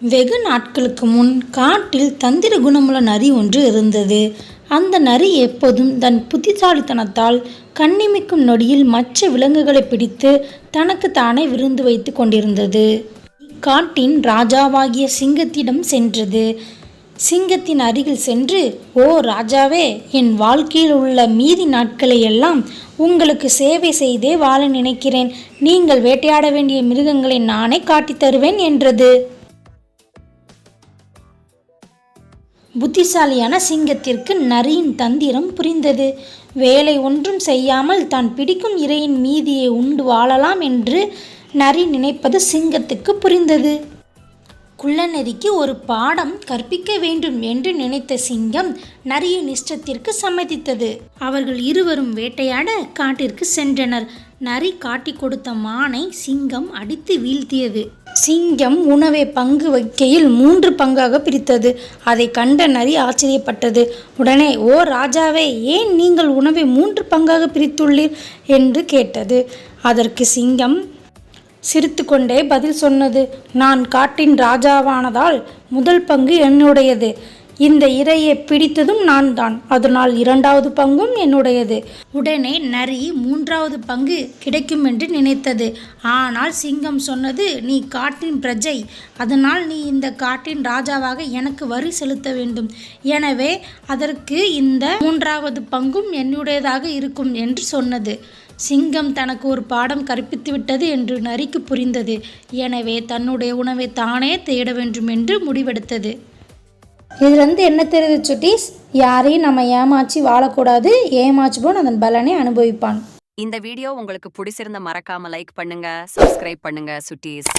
வெகு நாட்களுக்கு முன் காட்டில் தந்திர குணமுள்ள நரி ஒன்று இருந்தது. அந்த நரி எப்போதும் தன் புத்திசாலித்தனத்தால் கண்ணிமைக்கும் நொடியில் மற்ற விலங்குகளை பிடித்து தனக்கு தானே விருந்து வைத்து கொண்டிருந்தது. காட்டின் ராஜாவாகிய சிங்கத்திடம் சென்றது. சிங்கத்தின் அருகில் சென்று, "ஓ ராஜாவே, என் வாழ்க்கையில் உள்ள மீதி நாட்களை எல்லாம் உங்களுக்கு சேவை செய்தே வாழ நினைக்கிறேன். நீங்கள் வேட்டையாட வேண்டிய மிருகங்களை நானே காட்டித் தருவேன்" என்றது. புத்திசாலியான சிங்கத்திற்கு நரியின் தந்திரம் புரிந்தது. வேலை ஒன்றும் செய்யாமல் தான் பிடிக்கும் இரையின் மீதியை உண்டு வாழலாம் என்று நரி நினைப்பது சிங்கத்துக்கு புரிந்தது. குள்ளநரிக்கு ஒரு பாடம் கற்பிக்க வேண்டும் என்று நினைத்த சிங்கம் நரியின் இஷ்டத்திற்கு சம்மதித்தது. அவர்கள் இருவரும் வேட்டையாட காட்டிற்கு சென்றனர். நரி காட்டி கொடுத்த மானை சிங்கம் அடித்து வீழ்த்தியது. சிங்கம் உணவை பங்கு வைக்கையில் 3 பங்காக பிரித்தது. அதை கண்ட நரி ஆச்சரியப்பட்டது. உடனே, "ஓ ராஜாவே, ஏன் நீங்கள் உணவை 3 பங்காக பிரித்துள்ளீர்?" என்று கேட்டது. அதற்கு சிங்கம் சிரித்து கொண்டே பதில் சொன்னது, "நான் காட்டின் ராஜாவானதால் முதல் பங்கு என்னுடையது. இந்த இரையை பிடித்ததும் நான் தான். அதனால் 2வது பங்கும் என்னுடையது." உடனே நரி 3வது பங்கு கிடைக்கும் என்று நினைத்தது. ஆனால் சிங்கம் சொன்னது, "நீ காட்டின் பிரஜை. அதனால் நீ இந்த காட்டின் ராஜாவாக எனக்கு வரி செலுத்த வேண்டும். எனவே அதற்கு இந்த 3வது பங்கும் என்னுடையதாக இருக்கும்" என்று சொன்னது. சிங்கம் தனக்கு ஒரு பாடம் கற்பித்து விட்டது என்று நரிக்கு புரிந்தது. எனவே தன்னுடைய உணவை தானே தேட வேண்டும் என்று முடிவெடுத்தது. இதிலிருந்து என்ன தெரியுது சுட்டீஸ்? யாரையும் நம்ம ஏமாற்றி வாழக்கூடாது. ஏமாற்றுவோம், அதன் பலனை அனுபவிப்பான். இந்த வீடியோ உங்களுக்கு பிடிச்சிருந்த மறக்காம லைக் பண்ணுங்க, சப்ஸ்கிரைப் பண்ணுங்க சுட்டீஸ்.